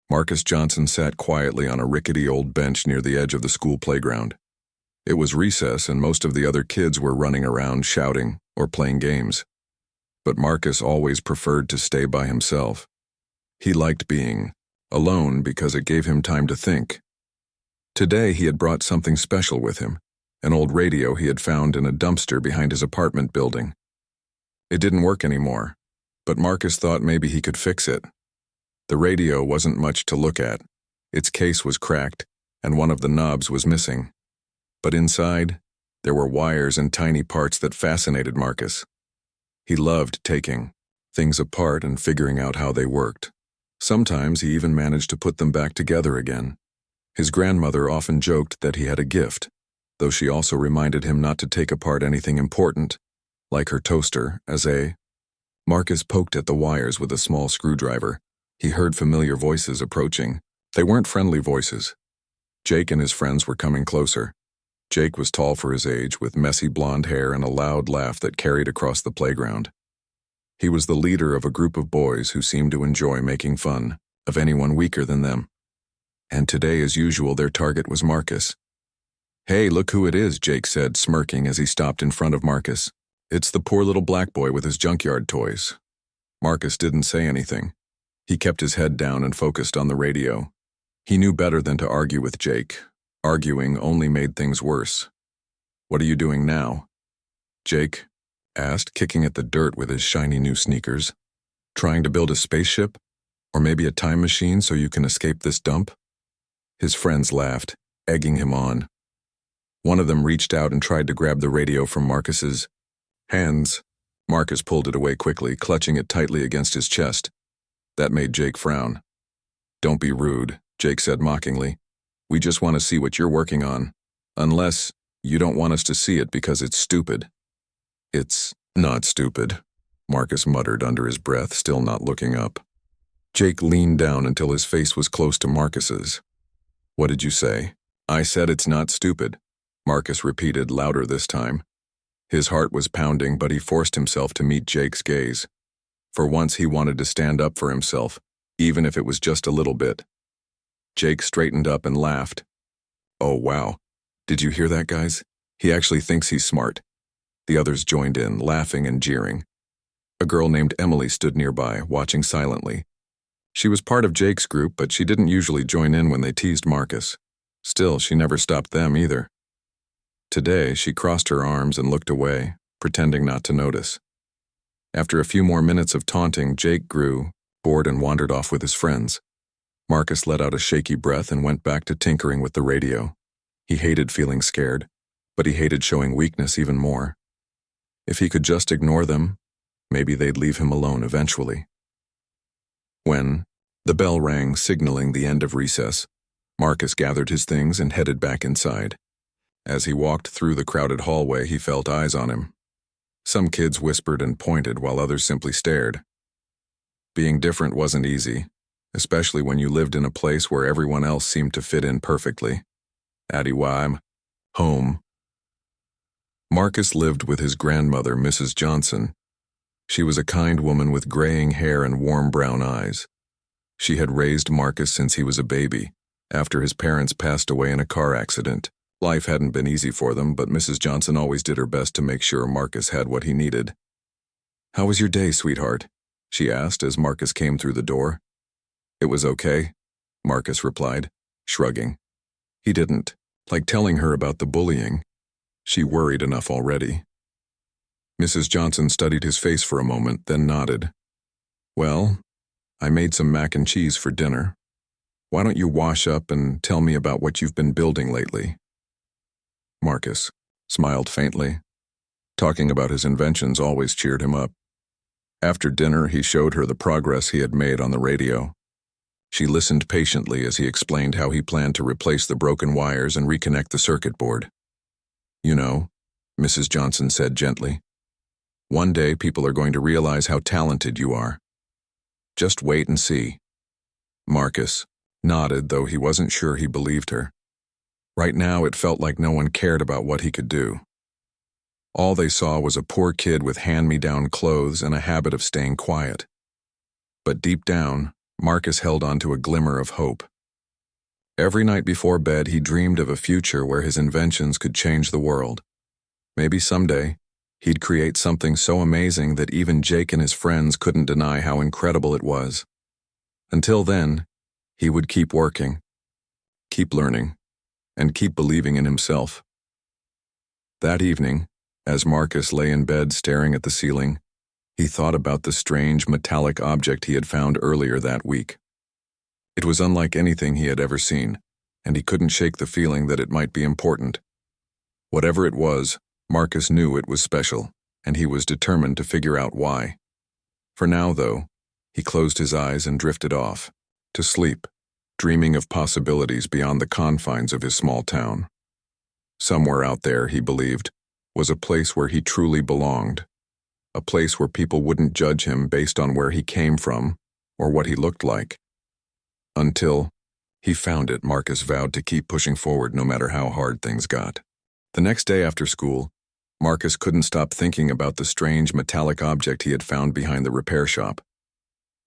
Marcus Johnson sat quietly on a rickety old bench near the edge of the school playground. It was recess and most of the other kids were running around shouting or playing games. But Marcus always preferred to stay by himself. He liked being alone because it gave him time to think. Today he had brought something special with him, an old radio he had found in a dumpster behind his apartment building. It didn't work anymore, but Marcus thought maybe he could fix it. The radio wasn't much to look at. Its case was cracked, and one of the knobs was missing. But inside, there were wires and tiny parts that fascinated Marcus. He loved taking things apart and figuring out how they worked. Sometimes he even managed to put them back together again. His grandmother often joked that he had a gift, though she also reminded him not to take apart anything important, like her toaster, Marcus poked at the wires with a small screwdriver. He heard familiar voices approaching. They weren't friendly voices. Jake and his friends were coming closer. Jake was tall for his age, with messy blonde hair and a loud laugh that carried across the playground. He was the leader of a group of boys who seemed to enjoy making fun of anyone weaker than them. And today, as usual, their target was Marcus. "Hey, look who it is," Jake said, smirking as he stopped in front of Marcus. "It's the poor little black boy with his junkyard toys." Marcus didn't say anything. He kept his head down and focused on the radio. He knew better than to argue with Jake. Arguing only made things worse. "What are you doing now?" Jake asked, kicking at the dirt with his shiny new sneakers. "Trying to build a spaceship? Or maybe a time machine so you can escape this dump?" His friends laughed, egging him on. One of them reached out and tried to grab the radio from Marcus's hands. Marcus pulled it away quickly, clutching it tightly against his chest. That made Jake frown. "Don't be rude," Jake said mockingly. "We just want to see what you're working on. Unless you don't want us to see it because it's stupid." "It's not stupid," Marcus muttered under his breath, still not looking up. Jake leaned down until his face was close to Marcus's. "What did you say?" "I said it's not stupid," Marcus repeated, louder this time. His heart was pounding, but he forced himself to meet Jake's gaze. For once he wanted to stand up for himself, even if it was just a little bit. Jake straightened up and laughed. "Oh, wow. Did you hear that, guys? He actually thinks he's smart." The others joined in, laughing and jeering. A girl named Emily stood nearby, watching silently. She was part of Jake's group, but she didn't usually join in when they teased Marcus. Still, she never stopped them either. Today, she crossed her arms and looked away, pretending not to notice. After a few more minutes of taunting, Jake grew bored and wandered off with his friends. Marcus let out a shaky breath and went back to tinkering with the radio. He hated feeling scared, but he hated showing weakness even more. If he could just ignore them, maybe they'd leave him alone eventually. When the bell rang, signaling the end of recess, Marcus gathered his things and headed back inside. As he walked through the crowded hallway, he felt eyes on him. Some kids whispered and pointed while others simply stared. Being different wasn't easy, especially when you lived in a place where everyone else seemed to fit in perfectly. Adiwam, home. Marcus lived with his grandmother, Mrs. Johnson. She was a kind woman with graying hair and warm brown eyes. She had raised Marcus since he was a baby, after his parents passed away in a car accident. Life hadn't been easy for them, but Mrs. Johnson always did her best to make sure Marcus had what he needed. "How was your day, sweetheart?" she asked as Marcus came through the door. "It was okay," Marcus replied, shrugging. He didn't like telling her about the bullying. She worried enough already. Mrs. Johnson studied his face for a moment, then nodded. "Well, I made some mac and cheese for dinner. Why don't you wash up and tell me about what you've been building lately?" Marcus smiled faintly. Talking about his inventions always cheered him up. After dinner, he showed her the progress he had made on the radio. She listened patiently as he explained how he planned to replace the broken wires and reconnect the circuit board. "You know," Mrs. Johnson said gently, "one day people are going to realize how talented you are. Just wait and see." Marcus nodded, though he wasn't sure he believed her. Right now, it felt like no one cared about what he could do. All they saw was a poor kid with hand-me-down clothes and a habit of staying quiet. But deep down, Marcus held on to a glimmer of hope. Every night before bed, he dreamed of a future where his inventions could change the world. Maybe someday, he'd create something so amazing that even Jake and his friends couldn't deny how incredible it was. Until then, he would keep working, keep learning, and keep believing in himself. That evening, as Marcus lay in bed staring at the ceiling, he thought about the strange metallic object he had found earlier that week. It was unlike anything he had ever seen, and he couldn't shake the feeling that it might be important. Whatever it was, Marcus knew it was special, and he was determined to figure out why. For now, though, he closed his eyes and drifted off, to sleep, dreaming of possibilities beyond the confines of his small town. Somewhere out there, he believed, was a place where he truly belonged, a place where people wouldn't judge him based on where he came from or what he looked like. Until he found it, Marcus vowed to keep pushing forward no matter how hard things got. The next day after school, Marcus couldn't stop thinking about the strange metallic object he had found behind the repair shop.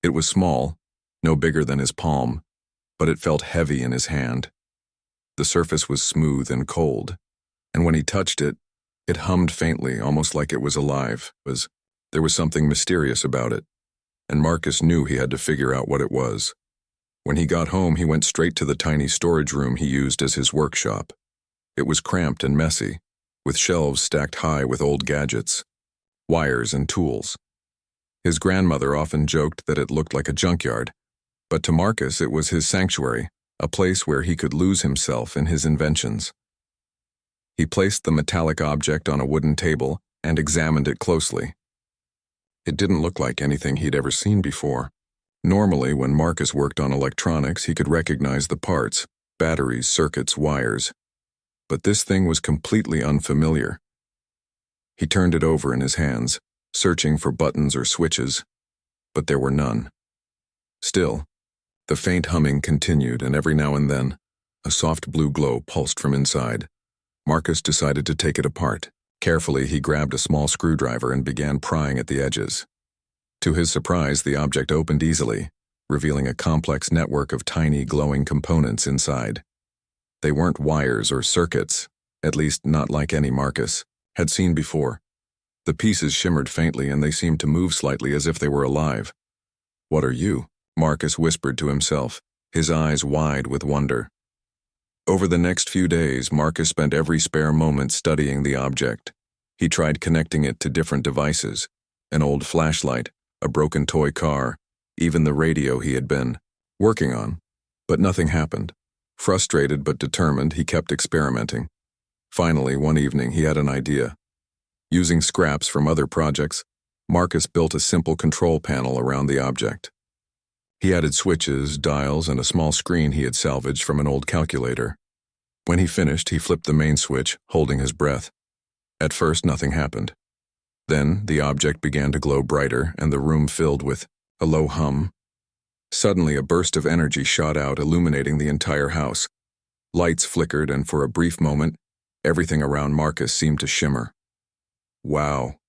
It was small, no bigger than his palm, but it felt heavy in his hand. The surface was smooth and cold, and when he touched it, it hummed faintly, almost like it was alive. There was something mysterious about it, and Marcus knew he had to figure out what it was. When he got home, he went straight to the tiny storage room he used as his workshop. It was cramped and messy, with shelves stacked high with old gadgets, wires and tools. His grandmother often joked that it looked like a junkyard, but to Marcus it was his sanctuary, a place where he could lose himself in his inventions. He placed the metallic object on a wooden table and examined it closely. It didn't look like anything he'd ever seen before. Normally, when Marcus worked on electronics, he could recognize the parts, batteries, circuits, wires. But this thing was completely unfamiliar. He turned it over in his hands, searching for buttons or switches, but there were none. Still, the faint humming continued, and every now and then, a soft blue glow pulsed from inside. Marcus decided to take it apart. Carefully, he grabbed a small screwdriver and began prying at the edges. To his surprise, the object opened easily, revealing a complex network of tiny glowing components inside. They weren't wires or circuits, at least not like any Marcus had seen before. The pieces shimmered faintly and they seemed to move slightly as if they were alive. "What are you?" Marcus whispered to himself, his eyes wide with wonder. Over the next few days, Marcus spent every spare moment studying the object. He tried connecting it to different devices, an old flashlight, a broken toy car, even the radio he had been working on. But nothing happened. Frustrated but determined, he kept experimenting. Finally, one evening, he had an idea. Using scraps from other projects, Marcus built a simple control panel around the object. He added switches, dials, and a small screen he had salvaged from an old calculator. When he finished, he flipped the main switch, holding his breath. At first, nothing happened. Then, the object began to glow brighter, and the room filled with a low hum. Suddenly, a burst of energy shot out, illuminating the entire house. Lights flickered, and for a brief moment, everything around Marcus seemed to shimmer. "Wow,"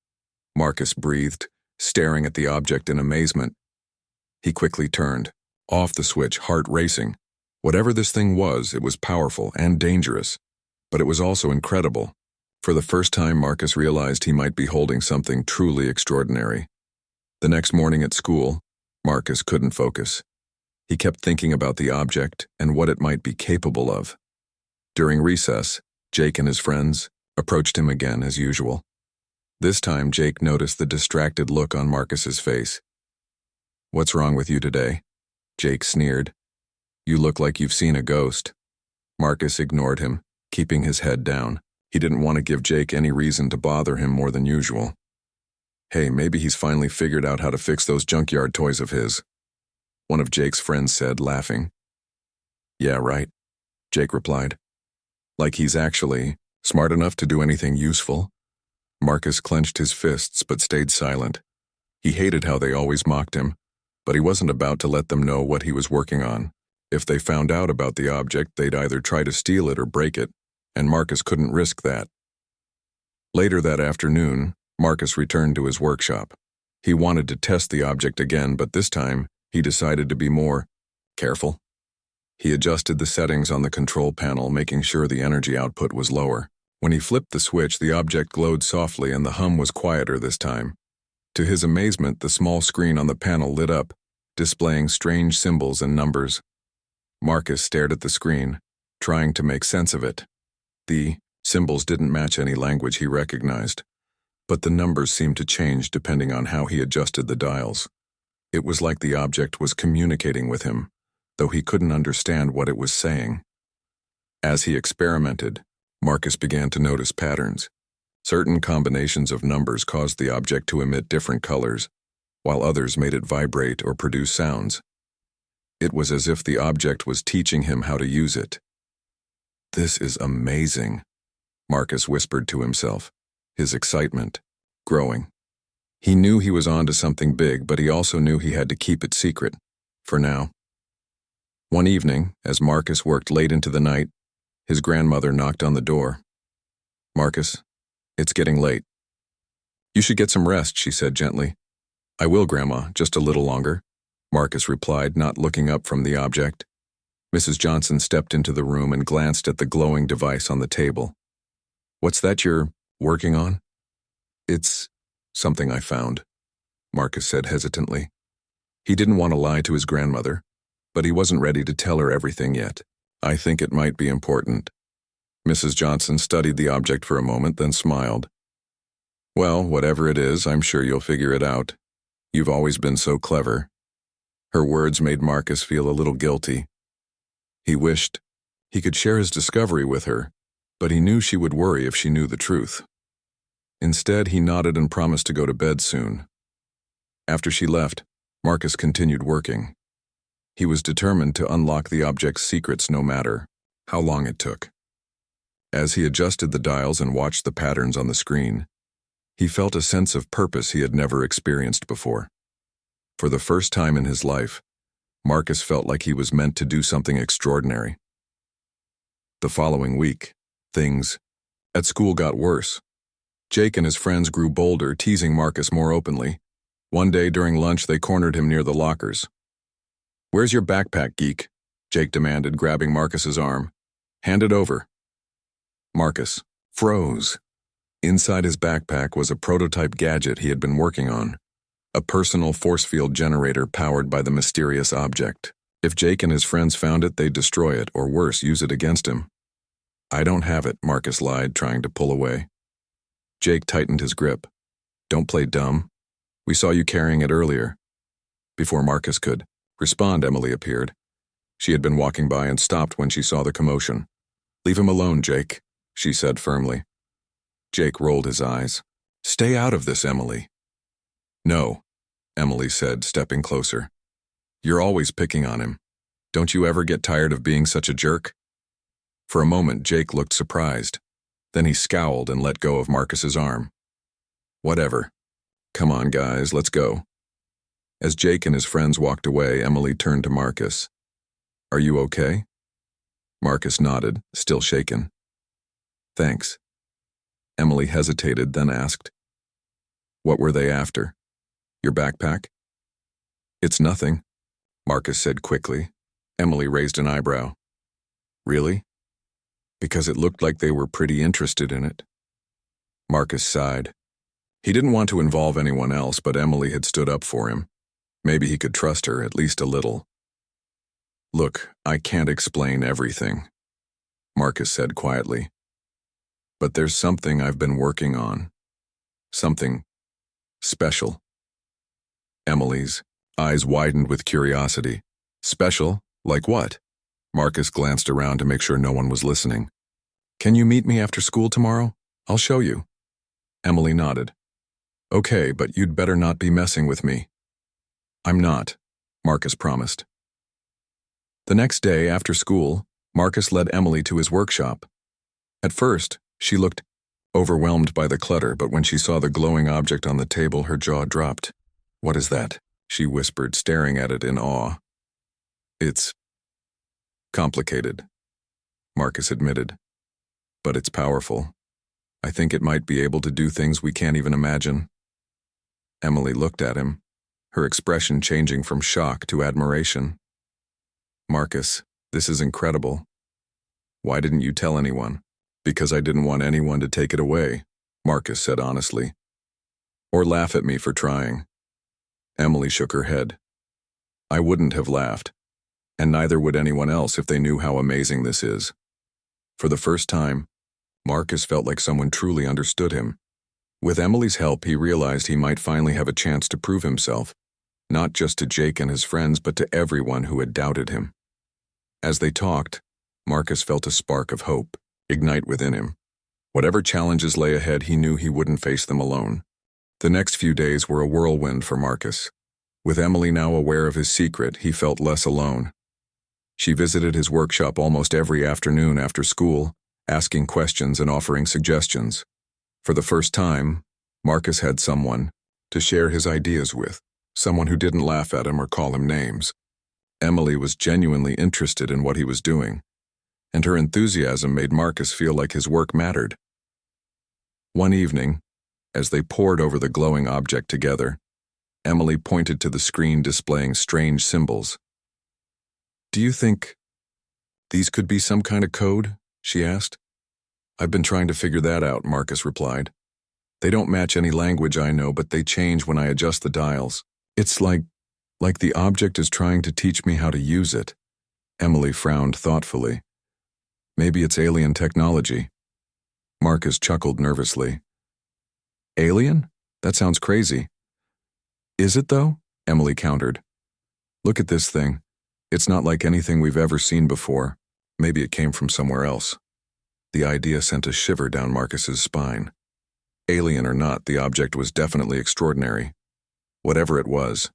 Marcus breathed, staring at the object in amazement. He quickly turned, off the switch, heart racing. Whatever this thing was, it was powerful and dangerous, but it was also incredible. For the first time, Marcus realized he might be holding something truly extraordinary. The next morning at school, Marcus couldn't focus. He kept thinking about the object and what it might be capable of. During recess, Jake and his friends approached him again as usual. This time, Jake noticed the distracted look on Marcus's face. "What's wrong with you today?" Jake sneered. "You look like you've seen a ghost." Marcus ignored him, keeping his head down. He didn't want to give Jake any reason to bother him more than usual. "Hey, maybe he's finally figured out how to fix those junkyard toys of his," one of Jake's friends said, laughing. "Yeah, right," Jake replied. "Like he's actually smart enough to do anything useful?" Marcus clenched his fists but stayed silent. He hated how they always mocked him, but he wasn't about to let them know what he was working on. If they found out about the object, they'd either try to steal it or break it, and Marcus couldn't risk that. Later that afternoon, Marcus returned to his workshop. He wanted to test the object again, but this time, He decided to be more careful. He adjusted the settings on the control panel, making sure the energy output was lower. When he flipped the switch, the object glowed softly and the hum was quieter this time. To his amazement, the small screen on the panel lit up, displaying strange symbols and numbers. Marcus stared at the screen, trying to make sense of it. The symbols didn't match any language he recognized, but the numbers seemed to change depending on how he adjusted the dials. It was like the object was communicating with him, though he couldn't understand what it was saying. As he experimented, Marcus began to notice patterns. Certain combinations of numbers caused the object to emit different colors, while others made it vibrate or produce sounds. It was as if the object was teaching him how to use it. "This is amazing," Marcus whispered to himself, his excitement growing. He knew he was on to something big, but he also knew he had to keep it secret, for now. One evening, as Marcus worked late into the night, his grandmother knocked on the door. "Marcus, it's getting late." "You should get some rest," she said gently. "I will, Grandma, just a little longer," Marcus replied, not looking up from the object. Mrs. Johnson stepped into the room and glanced at the glowing device on the table. "What's that you're working on?" "It's something I found," Marcus said hesitantly. He didn't want to lie to his grandmother, but he wasn't ready to tell her everything yet. "I think it might be important." Mrs. Johnson studied the object for a moment, then smiled. "Well, whatever it is, I'm sure you'll figure it out. You've always been so clever." Her words made Marcus feel a little guilty. He wished he could share his discovery with her, but he knew she would worry if she knew the truth. Instead, he nodded and promised to go to bed soon. After she left, Marcus continued working. He was determined to unlock the object's secrets no matter how long it took. As he adjusted the dials and watched the patterns on the screen, he felt a sense of purpose he had never experienced before. For the first time in his life, Marcus felt like he was meant to do something extraordinary. The following week, things at school got worse. Jake and his friends grew bolder, teasing Marcus more openly. One day during lunch, they cornered him near the lockers. "Where's your backpack, geek?" Jake demanded, grabbing Marcus's arm. "Hand it over." Marcus froze. Inside his backpack was a prototype gadget he had been working on, a personal force field generator powered by the mysterious object. If Jake and his friends found it, they'd destroy it, or worse, use it against him. "I don't have it," Marcus lied, trying to pull away. Jake tightened his grip. "Don't play dumb. We saw you carrying it earlier." Before Marcus could respond, Emily appeared. She had been walking by and stopped when she saw the commotion. "Leave him alone, Jake," she said firmly. Jake rolled his eyes. "Stay out of this, Emily." "No," Emily said, stepping closer. "You're always picking on him. Don't you ever get tired of being such a jerk?" For a moment, Jake looked surprised. Then he scowled and let go of Marcus's arm. "Whatever. Come on, guys, let's go." As Jake and his friends walked away, Emily turned to Marcus. "Are you okay?" Marcus nodded, still shaken. "Thanks." Emily hesitated, then asked, "What were they after? Your backpack?" "It's nothing," Marcus said quickly. Emily raised an eyebrow. "Really?" "Because it looked like they were pretty interested in it." Marcus sighed. He didn't want to involve anyone else, but Emily had stood up for him. Maybe he could trust her, at least a little. "Look, I can't explain everything," Marcus said quietly. "But there's something I've been working on. Something special." Emily's eyes widened with curiosity. "Special? Like what?" Marcus glanced around to make sure no one was listening. "Can you meet me after school tomorrow? I'll show you." Emily nodded. "Okay, but you'd better not be messing with me." "I'm not," Marcus promised. The next day, after school, Marcus led Emily to his workshop. At first, she looked overwhelmed by the clutter, but when she saw the glowing object on the table, her jaw dropped. "What is that?" she whispered, staring at it in awe. "It's complicated," Marcus admitted. "But it's powerful. I think it might be able to do things we can't even imagine." Emily looked at him, her expression changing from shock to admiration. "Marcus, this is incredible. Why didn't you tell anyone?" "Because I didn't want anyone to take it away," Marcus said honestly. "Or laugh at me for trying." Emily shook her head. "I wouldn't have laughed, and neither would anyone else if they knew how amazing this is." For the first time, Marcus felt like someone truly understood him. With Emily's help, he realized he might finally have a chance to prove himself, not just to Jake and his friends, but to everyone who had doubted him. As they talked, Marcus felt a spark of hope ignite within him. Whatever challenges lay ahead, he knew he wouldn't face them alone. The next few days were a whirlwind for Marcus. With Emily now aware of his secret, he felt less alone. She visited his workshop almost every afternoon after school, asking questions and offering suggestions. For the first time, Marcus had someone to share his ideas with, someone who didn't laugh at him or call him names. Emily was genuinely interested in what he was doing, and her enthusiasm made Marcus feel like his work mattered. One evening, as they pored over the glowing object together, Emily pointed to the screen displaying strange symbols. "Do you think these could be some kind of code?" she asked. "I've been trying to figure that out," Marcus replied. "They don't match any language I know, but they change when I adjust the dials. It's like the object is trying to teach me how to use it." Emily frowned thoughtfully. "Maybe it's alien technology." Marcus chuckled nervously. "Alien? That sounds crazy." "Is it though?" Emily countered. "Look at this thing. It's not like anything we've ever seen before. Maybe it came from somewhere else." The idea sent a shiver down Marcus's spine. Alien or not, the object was definitely extraordinary. Whatever it was,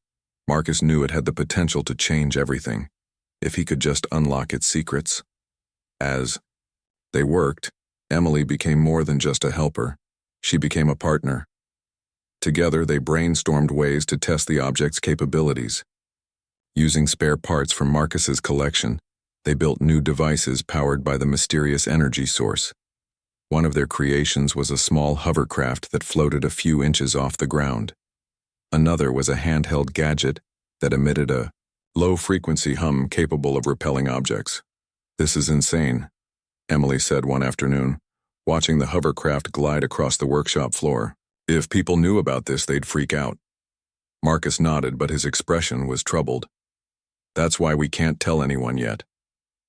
Marcus knew it had the potential to change everything, if he could just unlock its secrets. As they worked, Emily became more than just a helper. She became a partner. Together, they brainstormed ways to test the object's capabilities. Using spare parts from Marcus's collection, they built new devices powered by the mysterious energy source. One of their creations was a small hovercraft that floated a few inches off the ground. Another was a handheld gadget that emitted a low-frequency hum capable of repelling objects. "This is insane," Emily said one afternoon, watching the hovercraft glide across the workshop floor. "If people knew about this, they'd freak out." Marcus nodded, but his expression was troubled. "That's why we can't tell anyone yet.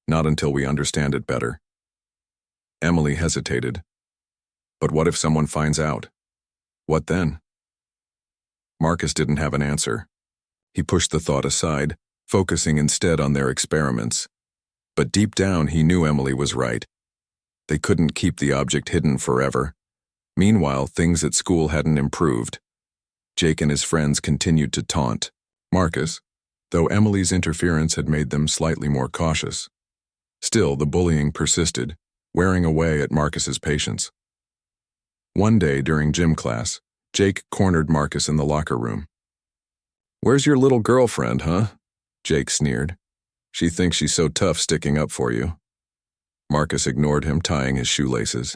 Not until we understand it better." Emily hesitated. "But what if someone finds out? What then?" Marcus didn't have an answer. He pushed the thought aside, focusing instead on their experiments. But deep down, he knew Emily was right. They couldn't keep the object hidden forever. Meanwhile, things at school hadn't improved. Jake and his friends continued to taunt Marcus, though Emily's interference had made them slightly more cautious. Still, the bullying persisted, wearing away at Marcus's patience. One day during gym class, Jake cornered Marcus in the locker room. "Where's your little girlfriend, huh?" Jake sneered. "She thinks she's so tough sticking up for you." Marcus ignored him, tying his shoelaces.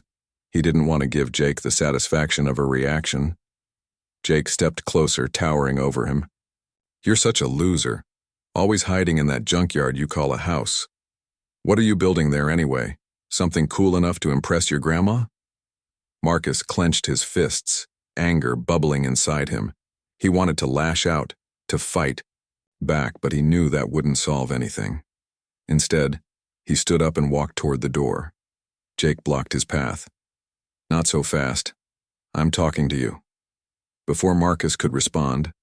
He didn't want to give Jake the satisfaction of a reaction. Jake stepped closer, towering over him. "You're such a loser, always hiding in that junkyard you call a house. What are you building there anyway? Something cool enough to impress your grandma?" Marcus clenched his fists, anger bubbling inside him. He wanted to lash out, to fight back, but he knew that wouldn't solve anything. Instead, he stood up and walked toward the door. Jake blocked his path. "Not so fast. I'm talking to you." Before Marcus could respond,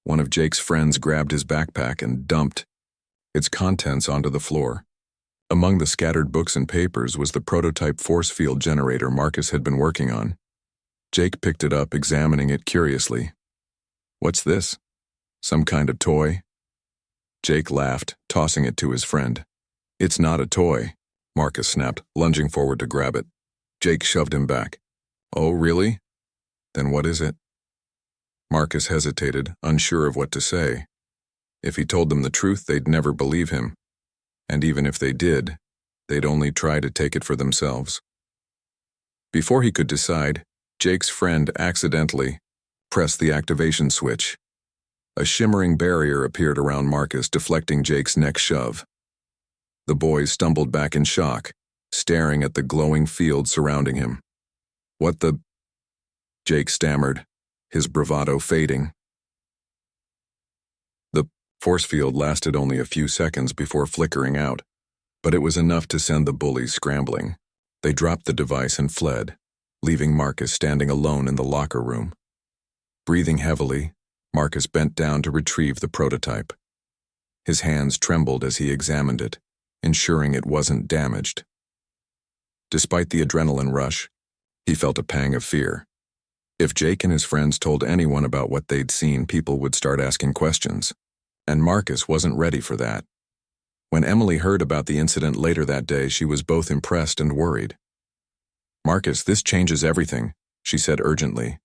one of Jake's friends grabbed his backpack and dumped its contents onto the floor. Among the scattered books and papers was the prototype force field generator Marcus had been working on. Jake picked it up, examining it curiously. "What's this? Some kind of toy?" Jake laughed, tossing it to his friend. "It's not a toy," Marcus snapped, lunging forward to grab it. Jake shoved him back. "Oh, really? Then what is it?" Marcus hesitated, unsure of what to say. If he told them the truth, they'd never believe him. And even if they did, they'd only try to take it for themselves. Before he could decide, Jake's friend accidentally pressed the activation switch. A shimmering barrier appeared around Marcus, deflecting Jake's next shove. The boys stumbled back in shock, staring at the glowing field surrounding him. "What the—" Jake stammered, his bravado fading. The force field lasted only a few seconds before flickering out, but it was enough to send the bullies scrambling. They dropped the device and fled, leaving Marcus standing alone in the locker room. Breathing heavily, Marcus bent down to retrieve the prototype. His hands trembled as he examined it, ensuring it wasn't damaged. Despite the adrenaline rush, he felt a pang of fear. If Jake and his friends told anyone about what they'd seen, people would start asking questions, and Marcus wasn't ready for that. When Emily heard about the incident later that day, she was both impressed and worried. "Marcus, this changes everything," she said urgently.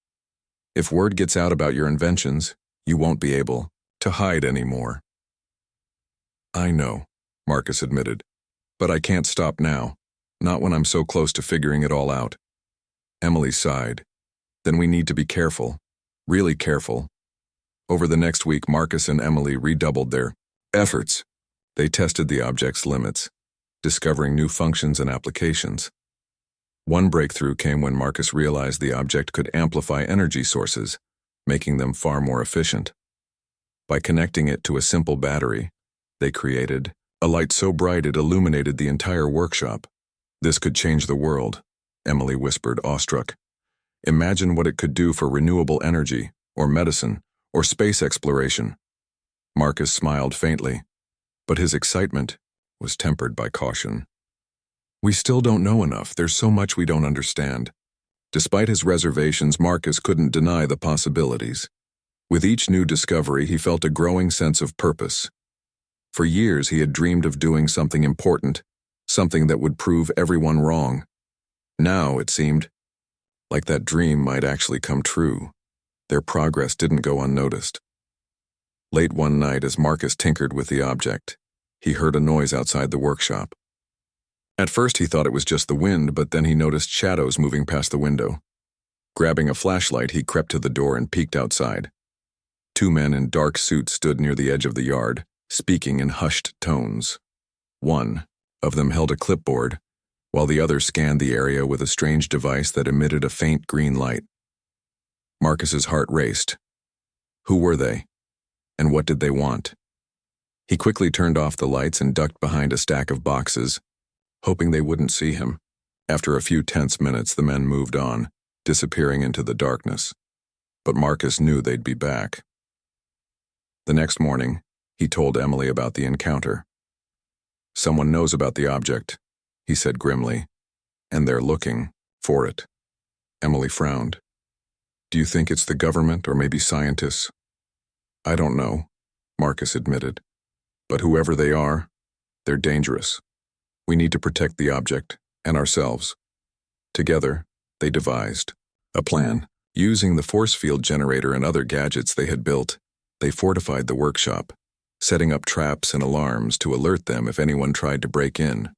"If word gets out about your inventions, you won't be able to hide anymore." "I know," Marcus admitted, "but I can't stop now, not when I'm so close to figuring it all out." Emily sighed. "Then we need to be careful, really careful." Over the next week, Marcus and Emily redoubled their efforts. They tested the object's limits, discovering new functions and applications. One breakthrough came when Marcus realized the object could amplify energy sources, making them far more efficient. By connecting it to a simple battery, they created a light so bright it illuminated the entire workshop. "This could change the world," Emily whispered, awestruck. "Imagine what it could do for renewable energy, or medicine, or space exploration." Marcus smiled faintly, but his excitement was tempered by caution. "We still don't know enough. There's so much we don't understand." Despite his reservations, Marcus couldn't deny the possibilities. With each new discovery, he felt a growing sense of purpose. For years, he had dreamed of doing something important, something that would prove everyone wrong. Now, it seemed like that dream might actually come true. Their progress didn't go unnoticed. Late one night, as Marcus tinkered with the object, he heard a noise outside the workshop. At first, he thought it was just the wind, but then he noticed shadows moving past the window. Grabbing a flashlight, he crept to the door and peeked outside. Two men in dark suits stood near the edge of the yard, speaking in hushed tones. One of them held a clipboard, while the other scanned the area with a strange device that emitted a faint green light. Marcus's heart raced. Who were they? And what did they want? He quickly turned off the lights and ducked behind a stack of boxes, hoping they wouldn't see him. After a few tense minutes, the men moved on, disappearing into the darkness. But Marcus knew they'd be back. The next morning, he told Emily about the encounter. "Someone knows about the object," he said grimly, "and they're looking for it." Emily frowned. "Do you think it's the government or maybe scientists?" "I don't know," Marcus admitted. "But whoever they are, they're dangerous. We need to protect the object and ourselves." Together, they devised a plan. Using the force field generator and other gadgets they had built, they fortified the workshop, setting up traps and alarms to alert them if anyone tried to break in.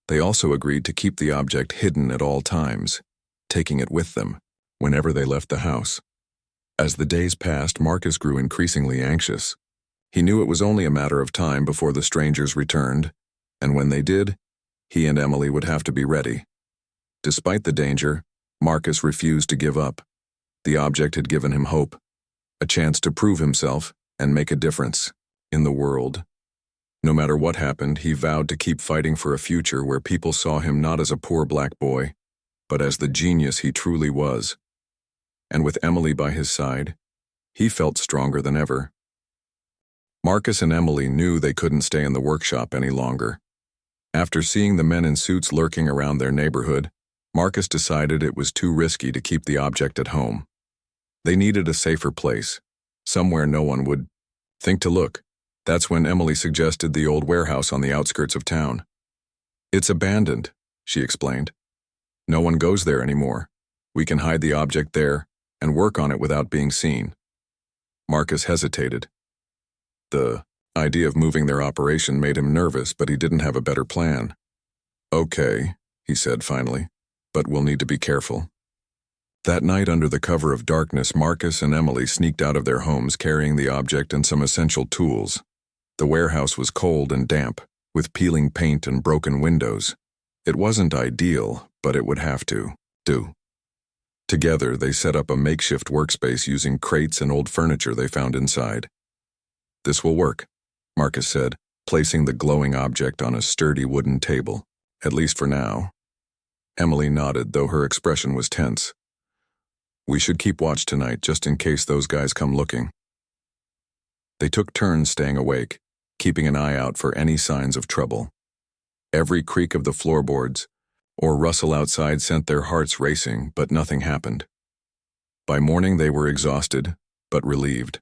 They also agreed to keep the object hidden at all times, taking it with them whenever they left the house. As the days passed, Marcus grew increasingly anxious. He knew it was only a matter of time before the strangers returned, and when they did, he and Emily would have to be ready. Despite the danger, Marcus refused to give up. The object had given him hope, a chance to prove himself and make a difference in the world. No matter what happened, he vowed to keep fighting for a future where people saw him not as a poor black boy, but as the genius he truly was. And with Emily by his side, he felt stronger than ever. Marcus and Emily knew they couldn't stay in the workshop any longer. After seeing the men in suits lurking around their neighborhood, Marcus decided it was too risky to keep the object at home. They needed a safer place, somewhere no one would think to look. That's when Emily suggested the old warehouse on the outskirts of town. "It's abandoned," she explained. "No one goes there anymore. We can hide the object there and work on it without being seen." Marcus hesitated. The idea of moving their operation made him nervous, but he didn't have a better plan. "Okay," he said finally, "but we'll need to be careful." That night, under the cover of darkness, Marcus and Emily sneaked out of their homes carrying the object and some essential tools. The warehouse was cold and damp, with peeling paint and broken windows. It wasn't ideal, but it would have to do. Together, they set up a makeshift workspace using crates and old furniture they found inside. "This will work," Marcus said, placing the glowing object on a sturdy wooden table, "at least for now." Emily nodded, though her expression was tense. "We should keep watch tonight, just in case those guys come looking." They took turns staying awake, keeping an eye out for any signs of trouble. Every creak of the floorboards or rustle outside sent their hearts racing, but nothing happened. By morning they were exhausted, but relieved.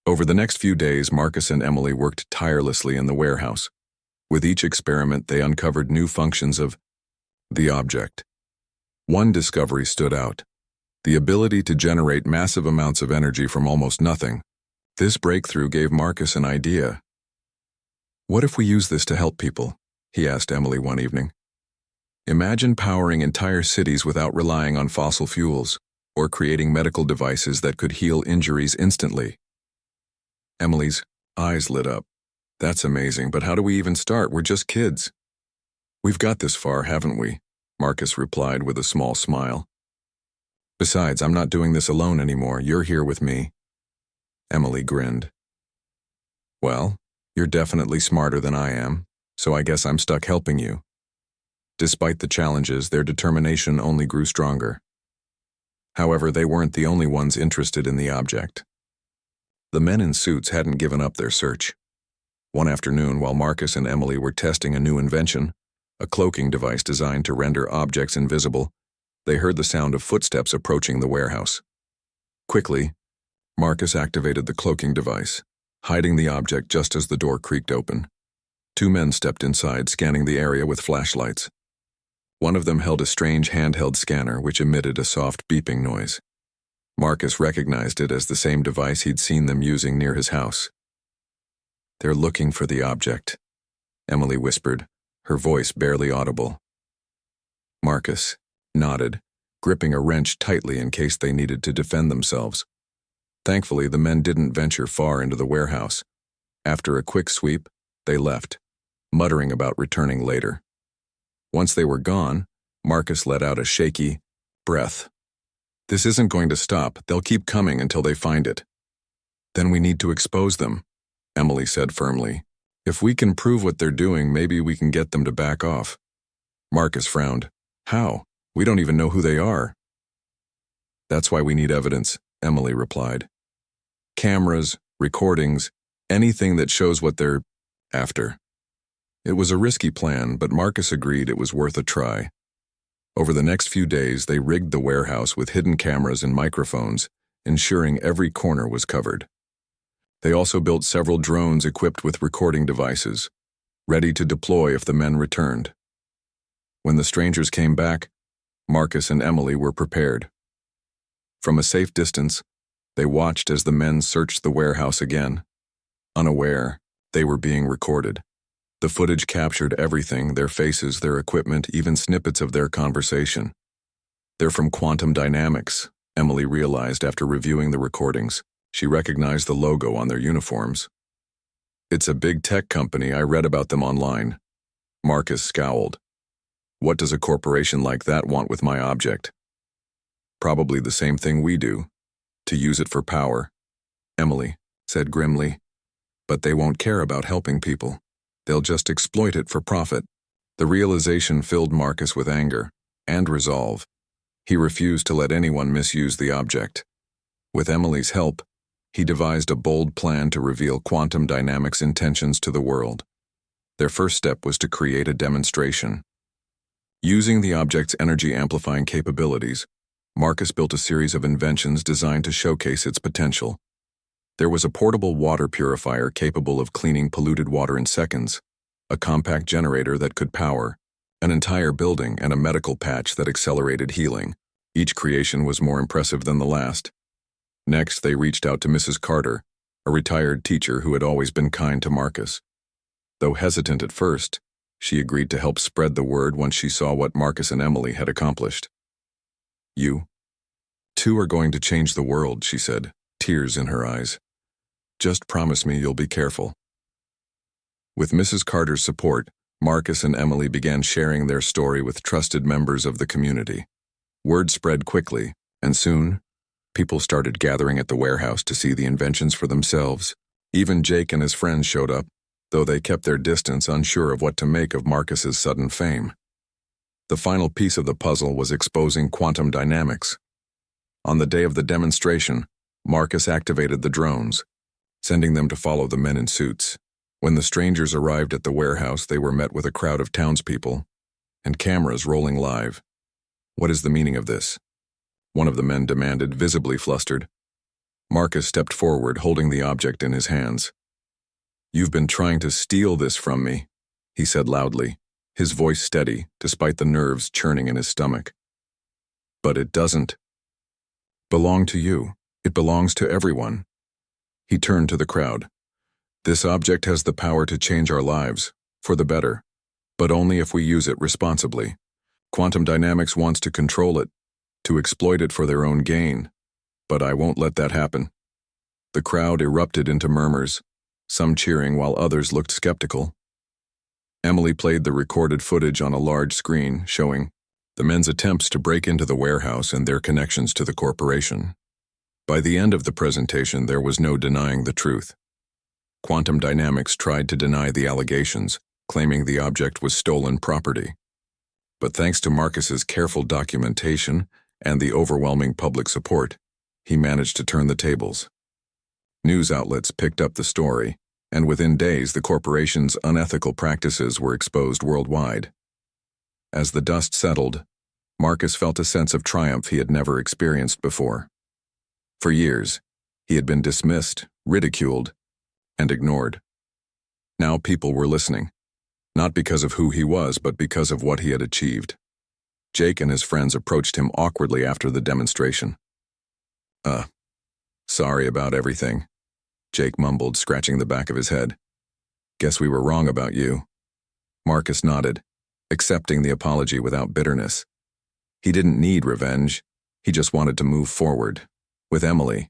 Over the next few days, Marcus and Emily worked tirelessly in the warehouse. With each experiment, they uncovered new functions of the object. One discovery stood out: the ability to generate massive amounts of energy from almost nothing. This breakthrough gave Marcus an idea. "What if we use this to help people?" he asked Emily one evening. "Imagine powering entire cities without relying on fossil fuels, or creating medical devices that could heal injuries instantly." Emily's eyes lit up. "That's amazing, but how do we even start? We're just kids." "We've got this far, haven't we?" Marcus replied with a small smile. "Besides, I'm not doing this alone anymore. You're here with me." Emily grinned. "Well, you're definitely smarter than I am, so I guess I'm stuck helping you." Despite the challenges, their determination only grew stronger. However, they weren't the only ones interested in the object. The men in suits hadn't given up their search. One afternoon, while Marcus and Emily were testing a new invention, a cloaking device designed to render objects invisible, they heard the sound of footsteps approaching the warehouse. Quickly, Marcus activated the cloaking device, hiding the object just as the door creaked open. Two men stepped inside, scanning the area with flashlights. One of them held a strange handheld scanner which emitted a soft beeping noise. Marcus recognized it as the same device he'd seen them using near his house. "They're looking for the object," Emily whispered, her voice barely audible. Marcus nodded, gripping a wrench tightly in case they needed to defend themselves. Thankfully, the men didn't venture far into the warehouse. After a quick sweep, they left, muttering about returning later. Once they were gone, Marcus let out a shaky breath. "This isn't going to stop. They'll keep coming until they find it." "Then we need to expose them," Emily said firmly. "If we can prove what they're doing, maybe we can get them to back off." Marcus frowned. "How? We don't even know who they are." "That's why we need evidence," Emily replied. "Cameras, recordings, anything that shows what they're after." It was a risky plan, but Marcus agreed it was worth a try. Over the next few days, they rigged the warehouse with hidden cameras and microphones, ensuring every corner was covered. They also built several drones equipped with recording devices, ready to deploy if the men returned. When the strangers came back, Marcus and Emily were prepared. From a safe distance, they watched as the men searched the warehouse again. Unaware, they were being recorded. The footage captured everything: their faces, their equipment, even snippets of their conversation. "They're from Quantum Dynamics," Emily realized after reviewing the recordings. She recognized the logo on their uniforms. "It's a big tech company. I read about them online." Marcus scowled. "What does a corporation like that want with my object?" "Probably the same thing we do, to use it for power," Emily said grimly. "But they won't care about helping people. They'll just exploit it for profit." The realization filled Marcus with anger and resolve. He refused to let anyone misuse the object. With Emily's help, he devised a bold plan to reveal Quantum Dynamics' intentions to the world. Their first step was to create a demonstration. Using the object's energy-amplifying capabilities, Marcus built a series of inventions designed to showcase its potential. There was a portable water purifier capable of cleaning polluted water in seconds, a compact generator that could power an entire building, and a medical patch that accelerated healing. Each creation was more impressive than the last. Next, they reached out to Mrs. Carter, a retired teacher who had always been kind to Marcus. Though hesitant at first, she agreed to help spread the word once she saw what Marcus and Emily had accomplished. You two are going to change the world, she said, tears in her eyes. Just promise me you'll be careful. With Mrs. Carter's support, Marcus and Emily began sharing their story with trusted members of the community. Word spread quickly, and soon, people started gathering at the warehouse to see the inventions for themselves. Even Jake and his friends showed up, though they kept their distance, unsure of what to make of Marcus's sudden fame. The final piece of the puzzle was exposing quantum dynamics. On the day of the demonstration, Marcus activated the drones, sending them to follow the men in suits. When the strangers arrived at the warehouse, they were met with a crowd of townspeople and cameras rolling live. What is the meaning of this? One of the men demanded, visibly flustered. Marcus stepped forward, holding the object in his hands. You've been trying to steal this from me, he said loudly, his voice steady, despite the nerves churning in his stomach. But it doesn't belong to you. It belongs to everyone. He turned to the crowd. This object has the power to change our lives, for the better, but only if we use it responsibly. Quantum Dynamics wants to control it, to exploit it for their own gain, but I won't let that happen. The crowd erupted into murmurs, some cheering while others looked skeptical. Emily played the recorded footage on a large screen, showing the men's attempts to break into the warehouse and their connections to the corporation. By the end of the presentation, there was no denying the truth. Quantum Dynamics tried to deny the allegations, claiming the object was stolen property. But thanks to Marcus's careful documentation and the overwhelming public support, he managed to turn the tables. News outlets picked up the story, and within days the corporation's unethical practices were exposed worldwide. As the dust settled, Marcus felt a sense of triumph he had never experienced before. For years, he had been dismissed, ridiculed, and ignored. Now people were listening, not because of who he was, but because of what he had achieved. Jake and his friends approached him awkwardly after the demonstration. Sorry about everything, Jake mumbled, scratching the back of his head. Guess we were wrong about you. Marcus nodded, accepting the apology without bitterness. He didn't need revenge, he just wanted to move forward. With Emily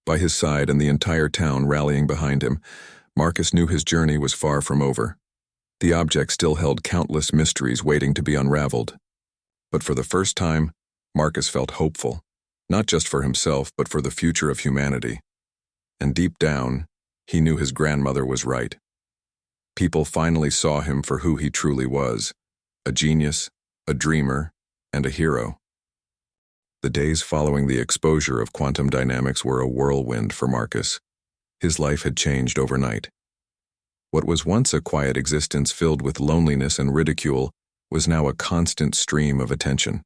by his side and the entire town rallying behind him, Marcus knew his journey was far from over. The object still held countless mysteries waiting to be unraveled. But for the first time, Marcus felt hopeful, not just for himself, but for the future of humanity. And deep down, he knew his grandmother was right. People finally saw him for who he truly was, a genius, a dreamer, and a hero. The days following the exposure of quantum dynamics were a whirlwind for Marcus. His life had changed overnight. What was once a quiet existence filled with loneliness and ridicule was now a constant stream of attention.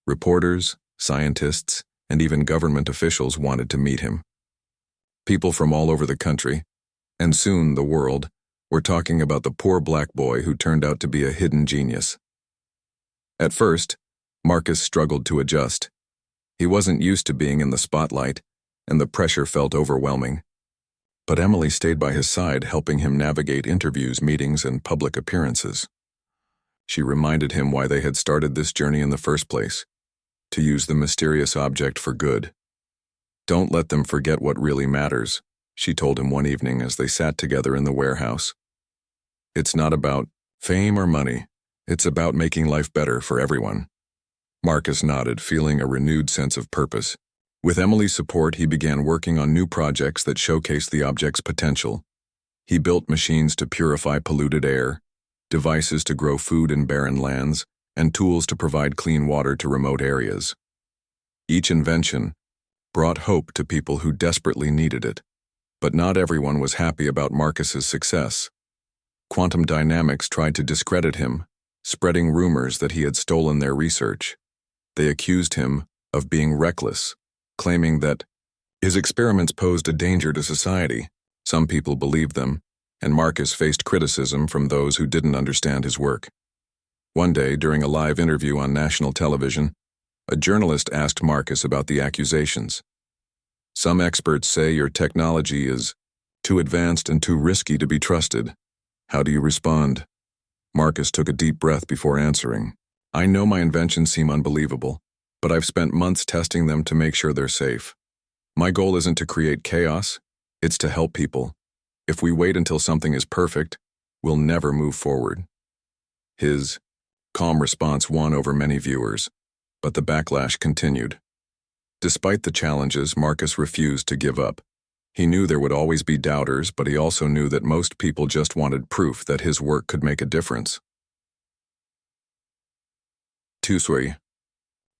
Reporters, scientists, and even government officials wanted to meet him. People from all over the country, and soon the world, were talking about the poor black boy who turned out to be a hidden genius. At first, Marcus struggled to adjust. He wasn't used to being in the spotlight, and the pressure felt overwhelming. But Emily stayed by his side, helping him navigate interviews, meetings, and public appearances. She reminded him why they had started this journey in the first place, to use the mysterious object for good. Don't let them forget what really matters, she told him one evening as they sat together in the warehouse. It's not about fame or money, it's about making life better for everyone. Marcus nodded, feeling a renewed sense of purpose. With Emily's support, he began working on new projects that showcased the object's potential. He built machines to purify polluted air, devices to grow food in barren lands, and tools to provide clean water to remote areas. Each invention brought hope to people who desperately needed it, but not everyone was happy about Marcus's success. Quantum Dynamics tried to discredit him, spreading rumors that he had stolen their research. They accused him of being reckless, claiming that his experiments posed a danger to society. Some people believed them, and Marcus faced criticism from those who didn't understand his work. One day, during a live interview on national television, a journalist asked Marcus about the accusations. Some experts say your technology is too advanced and too risky to be trusted. How do you respond? Marcus took a deep breath before answering. I know my inventions seem unbelievable, but I've spent months testing them to make sure they're safe. My goal isn't to create chaos, it's to help people. If we wait until something is perfect, we'll never move forward. His calm response won over many viewers, but the backlash continued. Despite the challenges, Marcus refused to give up. He knew there would always be doubters, but he also knew that most people just wanted proof that his work could make a difference. To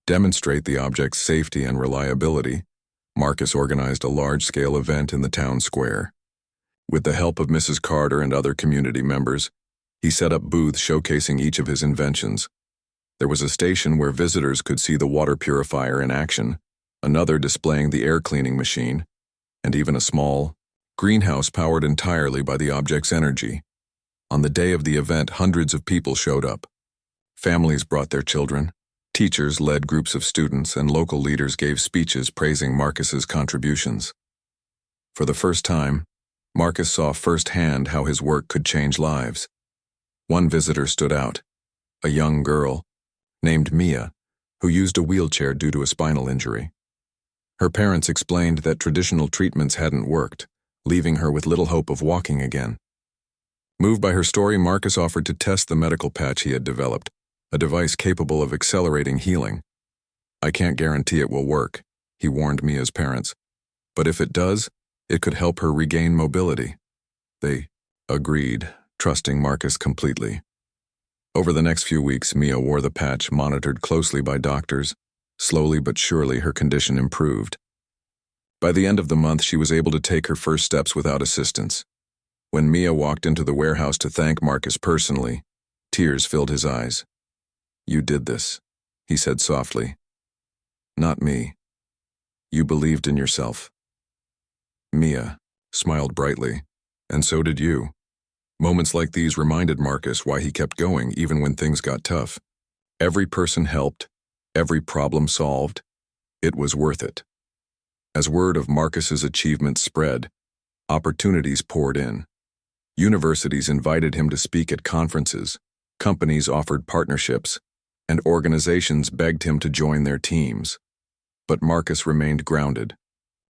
demonstrate the object's safety and reliability, Marcus organized a large-scale event in the town square. With the help of Mrs. Carter and other community members, he set up booths showcasing each of his inventions. There was a station where visitors could see the water purifier in action, another displaying the air cleaning machine, and even a small greenhouse powered entirely by the object's energy. On the day of the event, hundreds of people showed up. Families brought their children, teachers led groups of students, and local leaders gave speeches praising Marcus's contributions. For the first time, Marcus saw firsthand how his work could change lives. One visitor stood out, a young girl named Mia, who used a wheelchair due to a spinal injury. Her parents explained that traditional treatments hadn't worked, leaving her with little hope of walking again. Moved by her story, Marcus offered to test the medical patch he had developed, a device capable of accelerating healing. "I can't guarantee it will work," he warned Mia's parents, "but if it does, it could help her regain mobility." They agreed, trusting Marcus completely. Over the next few weeks, Mia wore the patch, monitored closely by doctors. Slowly but surely, her condition improved. By the end of the month, she was able to take her first steps without assistance. When Mia walked into the warehouse to thank Marcus personally, tears filled his eyes. "You did this," he said softly. "Not me. You believed in yourself." Mia smiled brightly, "And so did you." Moments like these reminded Marcus why he kept going even when things got tough. Every person helped, every problem solved. It was worth it. As word of Marcus's achievements spread, opportunities poured in. Universities invited him to speak at conferences, companies offered partnerships, and organizations begged him to join their teams. But Marcus remained grounded.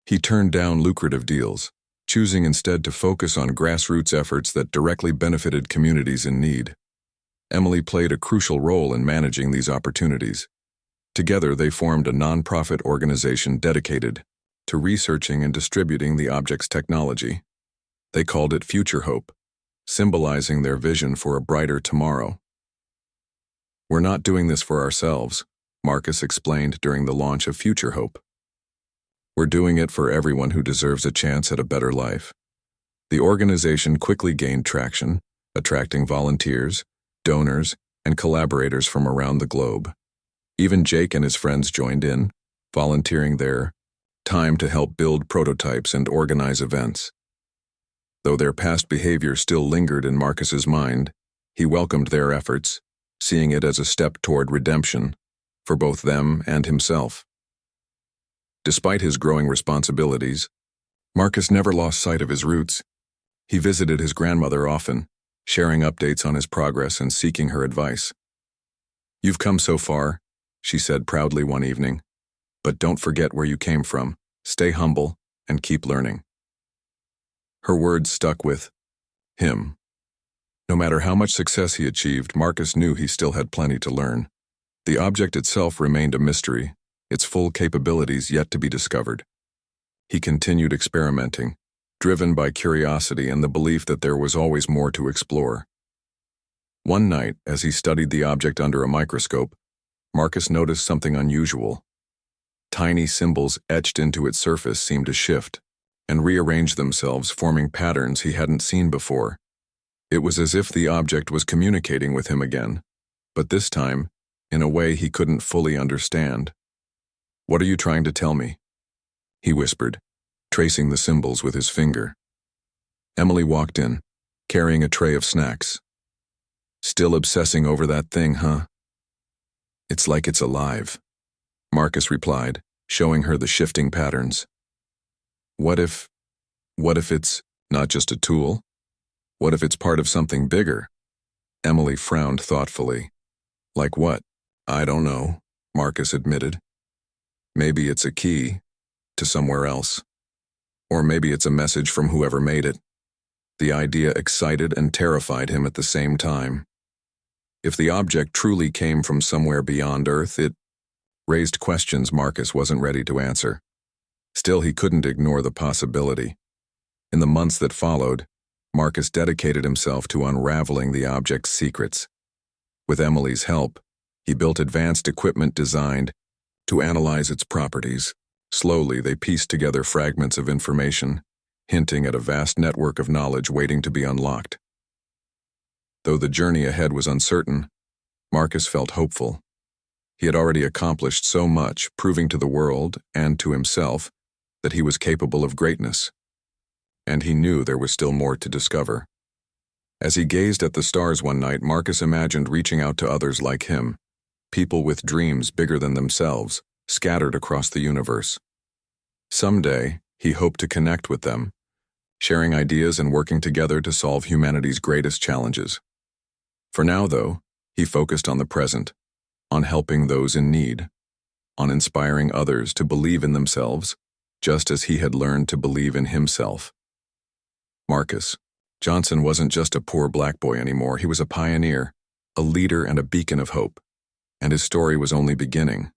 He turned down lucrative deals, choosing instead to focus on grassroots efforts that directly benefited communities in need. Emily played a crucial role in managing these opportunities. Together, they formed a nonprofit organization dedicated to researching and distributing the object's technology. They called it Future Hope, symbolizing their vision for a brighter tomorrow. "We're not doing this for ourselves," Marcus explained during the launch of Future Hope. "We're doing it for everyone who deserves a chance at a better life." The organization quickly gained traction, attracting volunteers, donors, and collaborators from around the globe. Even Jake and his friends joined in, volunteering their time to help build prototypes and organize events. Though their past behavior still lingered in Marcus's mind, he welcomed their efforts, seeing it as a step toward redemption for both them and himself. Despite his growing responsibilities, Marcus never lost sight of his roots. He visited his grandmother often, sharing updates on his progress and seeking her advice. "You've come so far," she said proudly one evening, "but don't forget where you came from. Stay humble and keep learning." Her words stuck with him. No matter how much success he achieved, Marcus knew he still had plenty to learn. The object itself remained a mystery, its full capabilities yet to be discovered. He continued experimenting, driven by curiosity and the belief that there was always more to explore. One night, as he studied the object under a microscope, Marcus noticed something unusual. Tiny symbols etched into its surface seemed to shift and rearrange themselves, forming patterns he hadn't seen before. It was as if the object was communicating with him again, but this time, in a way he couldn't fully understand. "What are you trying to tell me?" he whispered, tracing the symbols with his finger. Emily walked in, carrying a tray of snacks. "Still obsessing over that thing, huh?" "It's like it's alive," Marcus replied, showing her the shifting patterns. What if it's not just a tool? What if it's part of something bigger?" Emily frowned thoughtfully. "Like what?" "I don't know," Marcus admitted. Maybe it's a key to somewhere else. Or maybe it's a message from whoever made it. The idea excited and terrified him at the same time. If the object truly came from somewhere beyond Earth, it raised questions Marcus wasn't ready to answer. Still, he couldn't ignore the possibility. In the months that followed, Marcus dedicated himself to unraveling the object's secrets. With Emily's help, he built advanced equipment designed to analyze its properties. Slowly, they pieced together fragments of information, hinting at a vast network of knowledge waiting to be unlocked. Though the journey ahead was uncertain, Marcus felt hopeful. He had already accomplished so much, proving to the world and to himself that he was capable of greatness. And he knew there was still more to discover. As he gazed at the stars one night, Marcus imagined reaching out to others like him, people with dreams bigger than themselves, scattered across the universe. Someday, he hoped to connect with them, sharing ideas and working together to solve humanity's greatest challenges. For now, though, he focused on the present, on helping those in need, on inspiring others to believe in themselves, just as he had learned to believe in himself. Marcus Johnson wasn't just a poor black boy anymore. He was a pioneer, a leader and a beacon of hope. And his story was only beginning.